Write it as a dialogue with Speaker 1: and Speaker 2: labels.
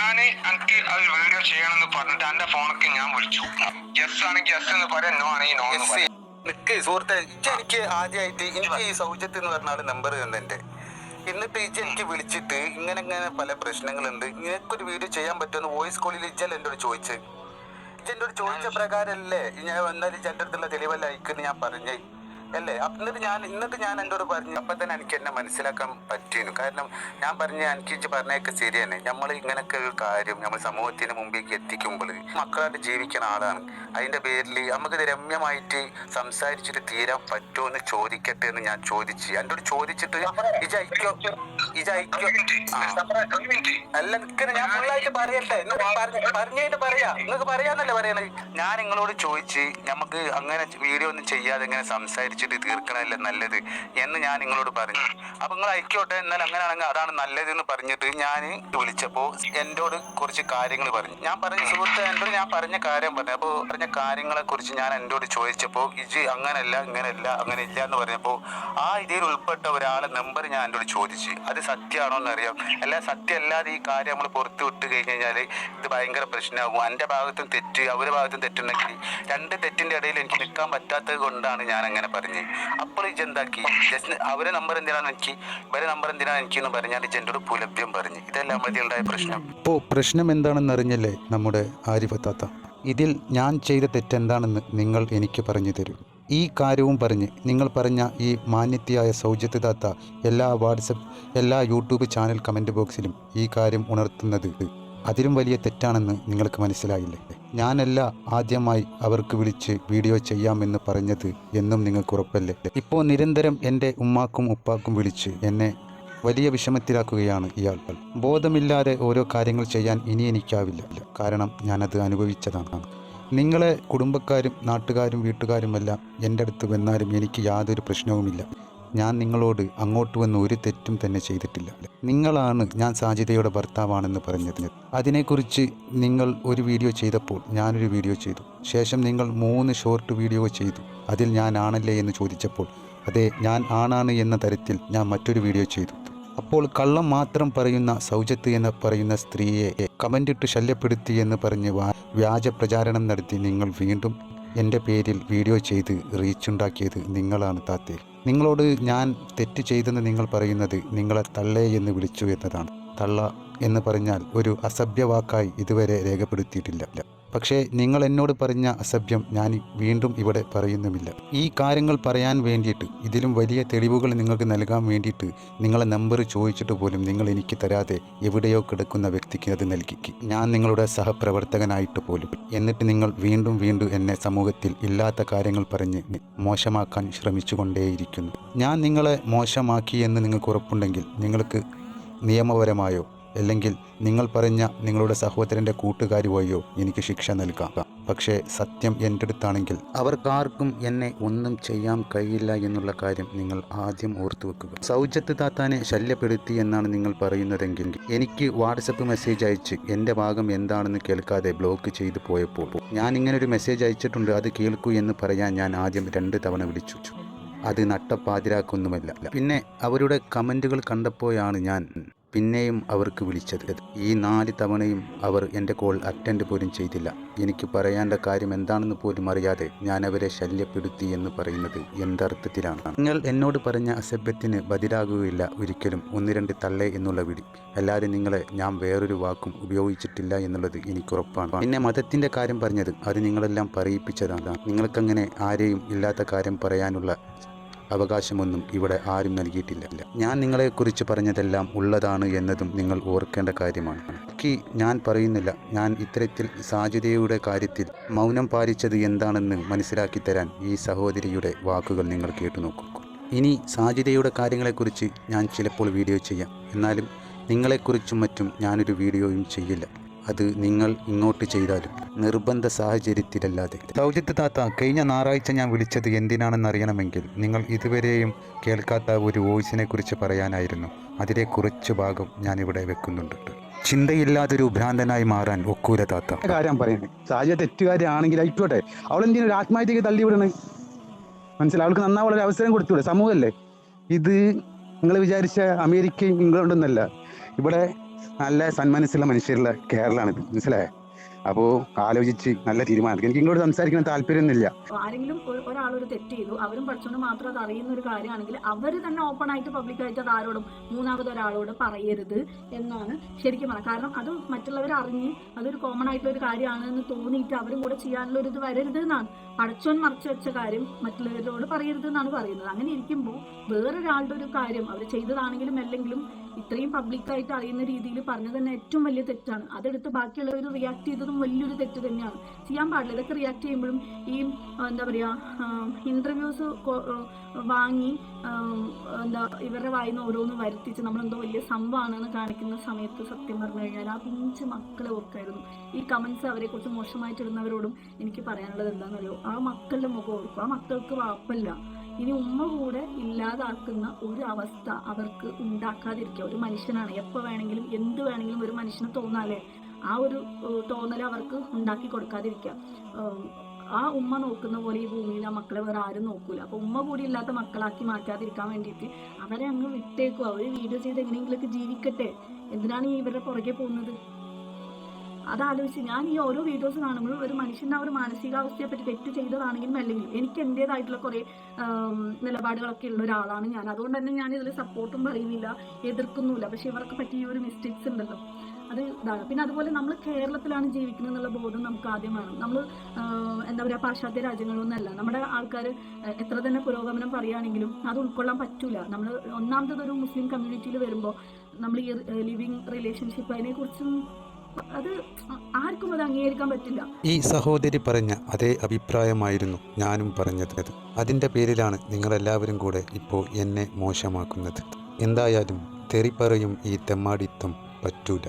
Speaker 1: ഞാന് എനിക്ക് അത് വീഡിയോ ചെയ്യണമെന്ന് പറഞ്ഞിട്ട് എന്റെ ഫോണൊക്കെ ഞാൻ വിളിച്ചു. യെസ് ആണെങ്കിൽ യെസ് എന്ന് പറയാം, നോ ആണെങ്കിൽ നോ എന്ന് പറയാം.
Speaker 2: സുഹൃത്തെ, എനിക്ക് ആദ്യമായിട്ട് എനിക്ക് ഈ സൗജത്ത് എന്ന് പറഞ്ഞ ആള് നമ്പർ തന്നെന്റെ. എന്നിട്ട് ഇജ്ജ് എനിക്ക് വിളിച്ചിട്ട് ഇങ്ങനെ പല പ്രശ്നങ്ങളുണ്ട്, നിനക്കൊരു വീഡിയോ ചെയ്യാൻ പറ്റുമെന്ന് വോയിസ് കോളിൽ ഇജ്ജൽ എന്നോട് ചോദിച്ചത്. ഇജ്ജെന്നോട് ചോദിച്ച പ്രകാരമല്ലേ ഞാൻ വന്നാൽ ഇജ്ജ് എൻ്റെ അടുത്തുള്ള തെളിവല്ല അയക്കുമെന്ന് ഞാൻ പറഞ്ഞേ അല്ലേ? എന്നിട്ട് ഞാൻ എന്നോട് പറഞ്ഞു. അപ്പം തന്നെ എനിക്ക് എന്നെ മനസ്സിലാക്കാൻ പറ്റിയിരുന്നു. കാരണം ഞാൻ പറഞ്ഞ എനിക്ക് പറഞ്ഞതൊക്കെ ശരി തന്നെ. നമ്മൾ ഇങ്ങനൊക്കെ ഒരു കാര്യം നമ്മൾ സമൂഹത്തിന് മുമ്പിലേക്ക് എത്തിക്കുമ്പോൾ മക്കളായിട്ട് ജീവിക്കുന്ന ആളാണ്. അതിൻ്റെ പേരിൽ നമുക്കിത് രമ്യമായിട്ട് സംസാരിച്ചിട്ട് തീരാൻ പറ്റുമോ എന്ന് ചോദിക്കട്ടെ എന്ന് ഞാൻ ചോദിച്ചു. എന്നോട് ചോദിച്ചിട്ട് ഇജയിക്കോ അല്ല നിൽക്കുന്നത്, ഞാൻ ഫുള്ളായിട്ട് പറയട്ടെ, പറഞ്ഞിട്ട് പറയാ, നിങ്ങൾക്ക് പറയാന്നല്ലേ പറയണത്. ഞാൻ നിങ്ങളോട് ചോദിച്ച് നമുക്ക് അങ്ങനെ വീഡിയോ ഒന്നും ചെയ്യാതെ എങ്ങനെ സംസാരിച്ചിട്ട് തീർക്കണമല്ലേ നല്ലത് എന്ന് ഞാൻ നിങ്ങളോട് പറഞ്ഞു. അപ്പൊ നിങ്ങൾ അയക്കോട്ടെ, എന്നാൽ അങ്ങനെയാണെങ്കിൽ അതാണ് നല്ലത് എന്ന് പറഞ്ഞിട്ട് ഞാൻ വിളിച്ചപ്പോൾ എന്നോട് കുറച്ച് കാര്യങ്ങൾ പറഞ്ഞു. ഞാൻ പറഞ്ഞ സുഹൃത്ത് എന്നോട് ഞാൻ പറഞ്ഞ കാര്യം പറഞ്ഞു. അപ്പോൾ പറഞ്ഞ കാര്യങ്ങളെ കുറിച്ച് ഞാൻ എന്നോട് ചോദിച്ചപ്പോൾ ഇജ് അങ്ങനല്ല ഇങ്ങനെയല്ല അങ്ങനെ ഇല്ല എന്ന് പറഞ്ഞപ്പോൾ ആ ഇതിൽ ഉൾപ്പെട്ട ഒരാളെ നമ്പർ ഞാൻ എന്നോട് ചോദിച്ചു. അത് സത്യമാണോ എന്നറിയാം. അല്ല സത്യമല്ലാതെ ഈ കാര്യം നമ്മൾ പുറത്ത് വിട്ട് കഴിഞ്ഞ് കഴിഞ്ഞാൽ ഇത് ഭയങ്കര പ്രശ്നമാകും. എൻ്റെ ഭാഗത്തും തെറ്റ് അവരുടെ ഭാഗത്തും തെറ്റുണ്ടെങ്കിൽ രണ്ട് തെറ്റിൻ്റെ ഇടയിൽ എനിക്ക് നിൽക്കാൻ പറ്റാത്തത് കൊണ്ടാണ് ഞാൻ അങ്ങനെ പറഞ്ഞത്. അപ്പോൾ ഇജ് എന്താക്കി, ജസ്റ്റ് അവരെ നമ്പർ എന്തിനാണ് എനിക്ക്, ഇവരെ നമ്പർ എന്തിനാണ് എനിക്ക് എന്ന് പറഞ്ഞാൽ ഇജ് എന്നോട് പുലഭ്യം പറഞ്ഞു. ഇതെല്ലാം മതി ഉണ്ടായ പ്രശ്നം.
Speaker 3: ഇപ്പോൾ പ്രശ്നം എന്താണെന്ന് അറിഞ്ഞല്ലേ നമ്മുടെ ആരിഫത്താത്ത? ഇതിൽ ഞാൻ ചെയ്ത തെറ്റെന്താണെന്ന് നിങ്ങൾ എനിക്ക് പറഞ്ഞു തരൂ. ഈ കാര്യവും പറഞ്ഞ് നിങ്ങൾ പറഞ്ഞ ഈ മാന്യത്തിയായ സൗജത്ത് താത്ത എല്ലാ യൂട്യൂബ് ചാനൽ കമൻറ്റ് ബോക്സിലും ഈ കാര്യം ഉണർത്തുന്നത് അതിലും വലിയ തെറ്റാണെന്ന് നിങ്ങൾക്ക് മനസ്സിലായില്ലേ? ഞാനല്ല ആദ്യമായി അവർക്ക് വിളിച്ച് വീഡിയോ ചെയ്യാമെന്ന് പറഞ്ഞത് എന്നും നിങ്ങൾക്ക് ഉറപ്പല്ലേ? ഇപ്പോൾ നിരന്തരം എൻ്റെ ഉമ്മാക്കും ഉപ്പാക്കും വിളിച്ച് എന്നെ വലിയ വിഷമത്തിലാക്കുകയാണ് ഇയാൾ. ബോധമില്ലാതെ ഓരോ കാര്യങ്ങൾ ചെയ്യാൻ ഇനി എനിക്കാവില്ല. കാരണം ഞാനത് അനുഭവിച്ചതാണ്. നിങ്ങളെ കുടുംബക്കാരും നാട്ടുകാരും വീട്ടുകാരുമെല്ലാം എൻ്റെ അടുത്ത് വന്നാലും എനിക്ക് യാതൊരു പ്രശ്നവുമില്ല. ഞാൻ നിങ്ങളോട് അങ്ങോട്ട് വന്ന് ഒരു തെറ്റും തന്നെ ചെയ്തിട്ടില്ല. നിങ്ങളാണ് ഞാൻ സാജിദയുടെ ഭർത്താവാണെന്ന് പറഞ്ഞത്. അതിനെക്കുറിച്ച് നിങ്ങൾ ഒരു വീഡിയോ ചെയ്തപ്പോൾ ഞാനൊരു വീഡിയോ ചെയ്തു. ശേഷം നിങ്ങൾ 3 ഷോർട്ട് വീഡിയോ ചെയ്തു. അതിൽ ഞാൻ ആണല്ലേ എന്ന് ചോദിച്ചപ്പോൾ അതെ ഞാൻ ആണാണ് എന്ന തരത്തിൽ ഞാൻ മറ്റൊരു വീഡിയോ ചെയ്തു. അപ്പോൾ കള്ളം മാത്രം പറയുന്ന സൗജത്ത് എന്ന് പറയുന്ന സ്ത്രീയെ കമൻ്റിട്ട് ശല്യപ്പെടുത്തി എന്ന് പറഞ്ഞ് വ്യാജ പ്രചാരണം നടത്തി നിങ്ങൾ വീണ്ടും എൻ്റെ പേരിൽ വീഡിയോ ചെയ്ത് റീച്ചുണ്ടാക്കിയത് നിങ്ങളാണ് താത്തേ. നിങ്ങളോട് ഞാൻ തെറ്റ് ചെയ്തെന്ന് നിങ്ങൾ പറയുന്നത് നിങ്ങളെ തള്ളേ എന്ന് വിളിച്ചു എന്നതാണ്. തള്ള എന്ന് പറഞ്ഞാൽ ഒരു അസഭ്യവാക്കായി ഇതുവരെ രേഖപ്പെടുത്തിയിട്ടില്ല. പക്ഷേ നിങ്ങൾ എന്നോട് പറഞ്ഞ അസഭ്യം ഞാൻ വീണ്ടും ഇവിടെ പറയുന്നുമില്ല. ഈ കാര്യങ്ങൾ പറയാൻ വേണ്ടിയിട്ട് ഇതിലും വലിയ തെളിവുകൾ നിങ്ങൾക്ക് നൽകാൻ വേണ്ടിയിട്ട് നിങ്ങളെ നമ്പർ ചോദിച്ചിട്ട് പോലും നിങ്ങൾ എനിക്ക് തരാതെ എവിടെയോ കിടക്കുന്ന വ്യക്തിക്ക് അത് നൽകി. ഞാൻ നിങ്ങളുടെ സഹപ്രവർത്തകനായിട്ട് പോലും. എന്നിട്ട് നിങ്ങൾ വീണ്ടും എന്നെ സമൂഹത്തിൽ ഇല്ലാത്ത കാര്യങ്ങൾ പറഞ്ഞ് മോശമാക്കാൻ ശ്രമിച്ചുകൊണ്ടേയിരിക്കുന്നു. ഞാൻ നിങ്ങളെ മോശമാക്കി എന്ന് നിങ്ങൾക്ക് ഉറപ്പുണ്ടെങ്കിൽ നിങ്ങൾക്ക് നിയമപരമായോ അല്ലെങ്കിൽ നിങ്ങൾ പറഞ്ഞ നിങ്ങളുടെ സഹോദരൻ്റെ കൂട്ടുകാരി വഴിയോ എനിക്ക് ശിക്ഷ നൽകാം. പക്ഷേ സത്യം എൻ്റെ അടുത്താണെങ്കിൽ അവർക്കാർക്കും എന്നെ ഒന്നും ചെയ്യാൻ കഴിയില്ല എന്നുള്ള കാര്യം നിങ്ങൾ ആദ്യം ഓർത്തു വെക്കുക. സൗജത്ത് താത്താനെ ശല്യപ്പെടുത്തി എന്നാണ് നിങ്ങൾ പറയുന്നതെങ്കിൽ എനിക്ക് വാട്സപ്പ് മെസ്സേജ് അയച്ച് എൻ്റെ ഭാഗം എന്താണെന്ന് കേൾക്കാതെ ബ്ലോക്ക് ചെയ്തു പോയപ്പോൾ ഞാൻ ഇങ്ങനൊരു മെസ്സേജ് അയച്ചിട്ടുണ്ട്, അത് കേൾക്കൂ എന്ന് പറയാൻ ഞാൻ ആദ്യം 2 തവണ വിളിച്ചു. അത് നട്ടപ്പാതിരാക്കൊന്നുമല്ല. പിന്നെ അവരുടെ കമൻറ്റുകൾ കണ്ടപ്പോഴാണ് ഞാൻ പിന്നെയും അവർക്ക് വിളിച്ചത്. ഈ 4 തവണയും അവർ എൻ്റെ കോൾ അറ്റൻഡ് പോലും ചെയ്തില്ല. എനിക്ക് പറയാനുള്ള കാര്യം എന്താണെന്ന് പോലും അറിയാതെ ഞാൻ അവരെ ശല്യപ്പെടുത്തി എന്ന് പറയുന്നത് എന്തർത്ഥത്തിലാണ്? നിങ്ങൾ എന്നോട് പറഞ്ഞ അസഭ്യത്തിന് ബദിലാകുകയില്ല ഒരിക്കലും 1-2 തള്ളേ എന്നുള്ള വിളി. അല്ലാതെ നിങ്ങളെ ഞാൻ വേറൊരു വാക്കും ഉപയോഗിച്ചിട്ടില്ല എന്നുള്ളത് എനിക്കുറപ്പാണ്. പിന്നെ മതത്തിൻ്റെ കാര്യം പറഞ്ഞത് അത് നിങ്ങളെല്ലാം പറയിപ്പിച്ചതാണ്. നിങ്ങൾക്കങ്ങനെ ആരെയും ഇല്ലാത്ത കാര്യം പറയാനുള്ള അവകാശമൊന്നും ഇവിടെ ആരും നൽകിയിട്ടില്ല. ഞാൻ നിങ്ങളെക്കുറിച്ച് പറഞ്ഞതെല്ലാം ഉള്ളതാണ് എന്നതും നിങ്ങൾ ഓർക്കേണ്ട കാര്യമാണ്. ഞാൻ പറയുന്നില്ല. ഞാൻ ഇത്തരത്തിൽ സാജിദയുടെ കാര്യത്തിൽ മൗനം പാലിച്ചത് എന്താണെന്ന് മനസ്സിലാക്കി തരാൻ ഈ സഹോദരിയുടെ വാക്കുകൾ നിങ്ങൾ കേട്ടു നോക്കൂ. ഇനി സാജിദയുടെ കാര്യങ്ങളെക്കുറിച്ച് ഞാൻ ചിലപ്പോൾ വീഡിയോ ചെയ്യാം. എന്നാലും നിങ്ങളെക്കുറിച്ചും മറ്റും ഞാനൊരു വീഡിയോയും ചെയ്യില്ല. അത് നിങ്ങൾ ഇങ്ങോട്ട് ചെയ്താലും നിർബന്ധ സാഹചര്യത്തിലല്ലാതെ. സൗജത്ത് താത്ത, കഴിഞ്ഞ ഞായറാഴ്ച ഞാൻ വിളിച്ചത് എന്തിനാണെന്ന് അറിയണമെങ്കിൽ നിങ്ങൾ ഇതുവരെയും കേൾക്കാത്ത ഒരു വോയിസിനെ കുറിച്ച് പറയാനായിരുന്നു. അതിലെ കുറച്ച് ഭാഗം ഞാനിവിടെ വെക്കുന്നുണ്ട്. ചിന്തയില്ലാതൊരു ഭ്രാന്തനായി മാറാൻ ഒക്കൂല താത്ത.
Speaker 4: കാര്യം പറയുന്നത് സാഹചര്യ തെറ്റുകാരിയാണെങ്കിൽ ആയിക്കോട്ടെ, അവളെന്തിനും ഒരു ആത്മഹത്യക്ക് തള്ളിവിടണേ? മനസ്സിലായി, അവൾക്ക് നന്നാവുള്ളൊരു അവസരം കൊടുത്തൂടെ? സമൂഹമല്ലേ ഇത്? നിങ്ങൾ വിചാരിച്ച അമേരിക്കയും ഇംഗ്ലണ്ടൊന്നല്ല. ഇവിടെ നല്ല സന്മനസ്സുള്ള മനുഷ്യരുള്ള കേരളമാണിത്, മനസ്സിലായേ? അപ്പോൾ ആലോചിച്ച് നല്ല തീരുമാനം. എനിക്ക് ഇങ്ങോട്ട് സംസാരിക്കാൻ താല്പര്യമൊന്നുമില്ല.
Speaker 5: ആരെങ്കിലും ഒരാളൊരു തെറ്റ് ചെയ്തു, അവരും പഠിച്ചോണ്ട് മാത്രം അത് അറിയുന്ന ഒരു കാര്യമാണെങ്കിൽ അവർ തന്നെ ഓപ്പൺ ആയിട്ട് പബ്ലിക്കായിട്ട് അത് ആരോടും മൂന്നാമത് ഒരാളോട് പറയരുത് എന്നാണ് ശരിക്കും പറയുന്നത്. കാരണം അത് മറ്റുള്ളവർ അറിഞ്ഞ് അതൊരു കോമൺ ആയിട്ടുള്ള ഒരു കാര്യമാണെന്ന് തോന്നിയിട്ട് അവരും കൂടെ ചെയ്യാനുള്ള ഒരു ഇത് വരരുത് എന്നാണ്. പഠിച്ചോൻ മറച്ചു വെച്ച കാര്യം മറ്റുള്ളവരോട് പറയരുത് എന്നാണ് പറയുന്നത്. അങ്ങനെ ഇരിക്കുമ്പോൾ വേറൊരാളുടെ ഒരു കാര്യം അവർ ചെയ്തതാണെങ്കിലും അല്ലെങ്കിലും ഇത്രയും പബ്ലിക്കായിട്ട് അറിയുന്ന രീതിയിൽ പറഞ്ഞത് തന്നെ ഏറ്റവും വലിയ തെറ്റാണ്. അതെടുത്ത് ബാക്കിയുള്ളവർ റിയാക്ട് ചെയ്തതും വലിയൊരു തെറ്റ് തന്നെയാണ്. ചെയ്യാൻ പാടില്ല. ഇതൊക്കെ റിയാക്ട് ചെയ്യുമ്പോഴും ഈ എന്താ പറയുക ഇൻ്റർവ്യൂസ് വാങ്ങി ഇവരുടെ വായിന്ന് ഓരോന്ന് വരുത്തിച്ച് നമ്മളെന്തോ വലിയ സംഭവമാണെന്ന് കാണിക്കുന്ന സമയത്ത് സത്യം പറഞ്ഞു കഴിഞ്ഞാൽ ആ പിഞ്ച് മക്കളെ ഓർക്കായിരുന്നു. ഈ കമൻസ് അവരെക്കുറിച്ച് മോശമായിട്ടിടുന്നവരോടും എനിക്ക് പറയാനുള്ളത് എന്താണെന്നറിയോ, ആ മക്കളുടെ മുഖം ഓർക്കും. ആ മക്കൾക്ക് വാപ്പല്ല. ഇനി ഉമ്മ കൂടെ ഇല്ലാതാക്കുന്ന ഒരു അവസ്ഥ അവർക്ക് ഉണ്ടാക്കാതിരിക്കുക. ഒരു മനുഷ്യനാണ്, എപ്പോൾ വേണമെങ്കിലും എന്ത് വേണമെങ്കിലും ഒരു മനുഷ്യന് തോന്നാലേ, ആ ഒരു തോന്നൽ അവർക്ക് ഉണ്ടാക്കി കൊടുക്കാതിരിക്കുക. ആ ഉമ്മ നോക്കുന്ന പോലെ ഈ ഭൂമിയിൽ ആ മക്കളെ വേറെ ആരും നോക്കൂല. അപ്പോൾ ഉമ്മ കൂടി ഇല്ലാത്ത മക്കളാക്കി മാറ്റാതിരിക്കാൻ വേണ്ടിയിട്ട് അവരെ അങ്ങ് വിട്ടേക്കുക. അവർ വീഡിയോ ചെയ്ത് എങ്ങനെയെങ്കിലുമൊക്കെ ജീവിക്കട്ടെ. എന്തിനാണ് ഈ ഇവരുടെ പുറകെ പോകുന്നത്? അതാലോചിച്ച് ഞാൻ ഈ ഓരോ വീഡിയോസ് കാണുമ്പോഴും ഒരു മനുഷ്യൻ്റെ ആ ഒരു മാനസികാവസ്ഥയെ പറ്റി തെറ്റ് ചെയ്തതാണെങ്കിലും അല്ലെങ്കിലും എനിക്ക് എൻ്റേതായിട്ടുള്ള കുറേ നിലപാടുകളൊക്കെ ഉള്ള ഒരാളാണ് ഞാൻ. അതുകൊണ്ട് തന്നെ ഞാൻ ഇതിൽ സപ്പോർട്ടും പറയുന്നില്ല, എതിർക്കുന്നുമില്ല. പക്ഷെ ഇവർക്ക് പറ്റിയ ഒരു മിസ്റ്റേക്സ് ഉണ്ടല്ലോ, അത് ഇതാണ്. പിന്നെ അതുപോലെ നമ്മൾ കേരളത്തിലാണ് ജീവിക്കുന്നത് എന്നുള്ള ബോധം നമുക്ക് ആദ്യം വേണം. നമ്മൾ എന്താ പറയുക, പാശ്ചാത്യ രാജ്യങ്ങളൊന്നുമല്ല. നമ്മുടെ ആൾക്കാർ എത്ര തന്നെ പുരോഗമനം പറയുകയാണെങ്കിലും അത് ഉൾക്കൊള്ളാൻ പറ്റൂല. നമ്മൾ ഒന്നാമത്തതൊരു മുസ്ലിം കമ്മ്യൂണിറ്റിയിൽ വരുമ്പോൾ നമ്മൾ ഈ ലിവിങ് റിലേഷൻഷിപ്പ് അതിനെക്കുറിച്ചും അത് ആർക്കും അത് അംഗീകരിക്കാൻ പറ്റില്ല.
Speaker 3: ഈ സഹോദരി പറഞ്ഞ അതേ അഭിപ്രായമായിരുന്നു ഞാനും പറഞ്ഞത്. അതിൻ്റെ പേരിലാണ് നിങ്ങളെല്ലാവരും കൂടെ ഇപ്പോൾ എന്നെ മോശമാക്കുന്നത്. എന്തായാലും തെറി പറയും ഈ തെമ്മാടിത്തം പറ്റൂല.